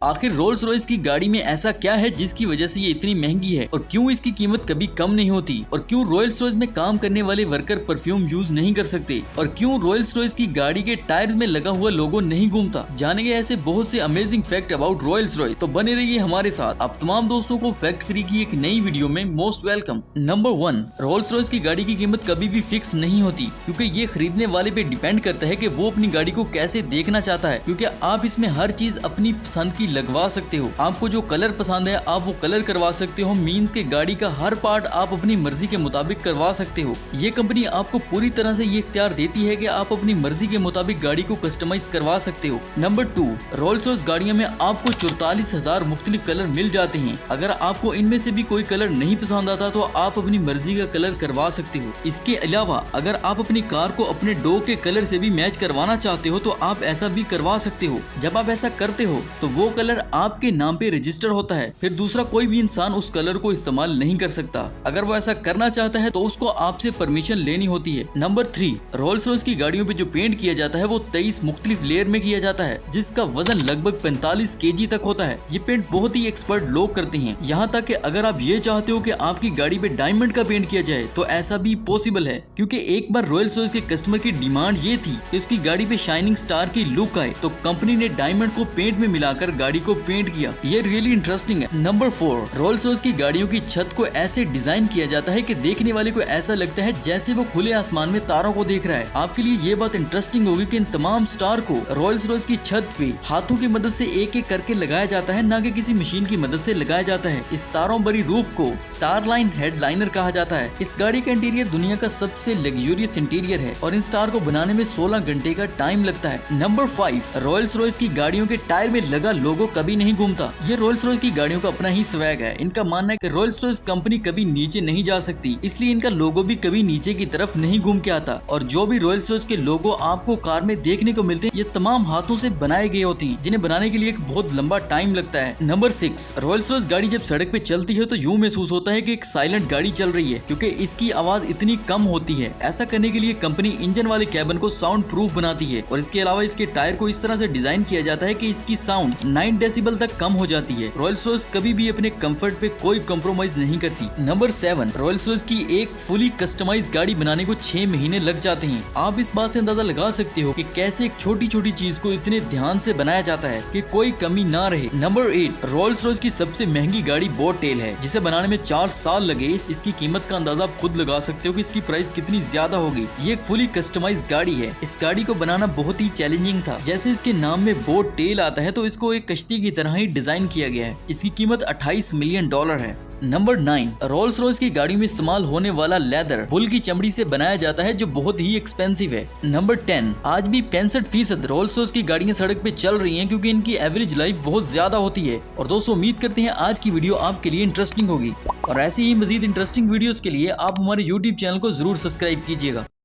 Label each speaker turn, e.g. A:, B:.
A: आखिर Rolls Royce की गाड़ी में ऐसा क्या है जिसकी वजह से ये इतनी महंगी है और क्यों इसकी कीमत कभी कम नहीं होती और क्यों रोल्स रॉयस में काम करने वाले वर्कर परफ्यूम यूज नहीं कर सकते और क्यों रोल्स रॉयस की गाड़ी के टायर्स में लगा हुआ लोगो नहीं घूमता। जानेंगे ऐसे बहुत से amazing fact about Rolls Royce, तो बने रहिए हमारे साथ। आप तमाम दोस्तों को फैक्ट फ्री की एक नई वीडियो में most welcome. Number 1, Rolls Royce की गाड़ी की कीमत कभी भी फिक्स नहीं होती क्योंकि ये खरीदने वाले पे डिपेंड करता है कि वो अपनी गाड़ी को कैसे देखना चाहता है, क्योंकि आप इसमें हर चीज अपनी पसंद की लगवा सकते हो। आपको जो कलर पसंद है आप वो कलर करवा सकते हो। मींस के गाड़ी का हर पार्ट आप अपनी मर्जी के मुताबिक करवा सकते हो। ये कंपनी आपको पूरी तरह से ये इख्तियार देती है कि आप अपनी मर्जी के मुताबिक गाड़ी को कस्टमाइज करवा सकते हो। नंबर 2, रोल्स रॉयस गाड़ियों में आपको 44,000 मुख्तलिफ कलर मिल जाते हैं। अगर आपको इनमें से भी कोई कलर नहीं पसंद आता तो आप अपनी मर्जी का कलर करवा सकते हो। इसके अलावा अगर आप अपनी कार को अपने डोर के कलर से भी मैच करवाना चाहते हो तो आप ऐसा भी करवा सकते हो। जब आप ऐसा करते हो तो वो कलर आपके नाम पे रजिस्टर होता है, फिर दूसरा कोई भी इंसान उस कलर को इस्तेमाल नहीं कर सकता। अगर वो ऐसा करना चाहता है तो उसको आपसे परमिशन लेनी होती है। नंबर 3, रोल्स रॉयस की गाड़ियों पे जो पेंट किया जाता है वो 23 मुख्तलिफ लेयर में किया जाता है जिसका वजन लगभग 45 kg तक होता है। ये पेंट बहुत ही एक्सपर्ट लोग करते हैं। यहाँ तक कि अगर आप ये चाहते हो कि आपकी गाड़ी पे डायमंड का पेंट किया जाए तो ऐसा भी पॉसिबल है, क्योंकि एक बार रोल्स रॉयस के कस्टमर की डिमांड ये थी कि उसकी गाड़ी पे शाइनिंग स्टार की लुक आए तो कंपनी ने डायमंड को पेंट में मिलाकर गाड़ी को पेंट किया। ये रियली इंटरेस्टिंग है। नंबर 4, रोल्स रॉयस की गाड़ियों की छत को ऐसे डिजाइन किया जाता है कि देखने वाले को ऐसा लगता है जैसे वो खुले आसमान में तारों को देख रहा है। आपके लिए ये बात इंटरेस्टिंग होगी कि इन तमाम स्टार को रोल्स रॉयस की छत पे हाथों की मदद से एक एक करके लगाया जाता है, ना कि किसी मशीन की मदद से लगाया जाता है। इस तारों भरी रूफ को स्टार लाइन हेडलाइनर कहा जाता है। इस गाड़ी का इंटीरियर दुनिया का सबसे लग्जूरियस इंटीरियर है और इन स्टार को बनाने में 16 घंटे का टाइम लगता है। नंबर 5, रोल्स रॉयस की गाड़ियों के टायर में लगा लोगो कभी नहीं घूमता। ये रोल्स रॉयस की गाड़ियों का अपना ही स्वैग है। इनका मानना है कि रोल्स रॉयस कंपनी कभी नीचे नहीं जा सकती, इसलिए इनका लोगो भी कभी नीचे की तरफ नहीं घूम के आता। और जो भी रोल्स रॉयस के लोगो आपको कार में देखने को मिलते हैं ये तमाम हाथों से बनाए गए होते हैं, जिन्हें बनाने के लिए एक बहुत लंबा टाइम लगता है। नंबर 6, रोल्स रॉयस गाड़ी जब सड़क पे चलती है तो यूं महसूस होता है कि एक साइलेंट गाड़ी चल रही है, क्योंकि इसकी आवाज इतनी कम होती है। ऐसा करने के लिए कंपनी इंजन वाले कैबिन को साउंड प्रूफ बनाती है और इसके अलावा इसके टायर को इस तरह से डिजाइन किया जाता है कि इसकी साउंड 9 डेसिबल तक कम हो जाती है। रोल्स रॉयस कभी भी अपने कंफर्ट पे कोई कॉम्प्रोमाइज नहीं करती। नंबर 7, रोल्स रॉयस की एक फुली कस्टमाइज गाड़ी बनाने को 6 महीने लग जाते हैं। आप इस बात से अंदाजा लगा सकते हो कि कैसे एक छोटी छोटी चीज को इतने ध्यान से बनाया जाता है कि कोई कमी ना रहे। नंबर 8, रोल्स रॉयस की सबसे महंगी गाड़ी बोट टेल है, जिसे बनाने में 4 साल लगे। इसकी कीमत का अंदाजा आप खुद लगा सकते हो कि इसकी प्राइस कितनी ज्यादा होगी। ये एक फुली कस्टमाइज गाड़ी है। इस गाड़ी को बनाना बहुत ही चैलेंजिंग था। जैसे इसके नाम में बोट टेल आता है तो इसको एक कश्ती की तरह ही डिजाइन किया गया है। इसकी कीमत $28 मिलियन है। नंबर 9, रोल्स रॉयस की गाड़ी में इस्तेमाल होने वाला लेदर बुल की चमड़ी से बनाया जाता है, जो बहुत ही एक्सपेंसिव है। नंबर 10, आज भी 65% रोल्स रॉयस की गाड़ियां सड़क पे चल रही हैं क्योंकि इनकी एवरेज लाइफ बहुत ज्यादा होती है। और दोस्तों उम्मीद करते हैं आज की वीडियो आपके लिए इंटरेस्टिंग होगी और ऐसी ही मजीद इंटरेस्टिंग वीडियोस के लिए आप हमारे YouTube चैनल को जरूर सब्सक्राइब कीजिएगा।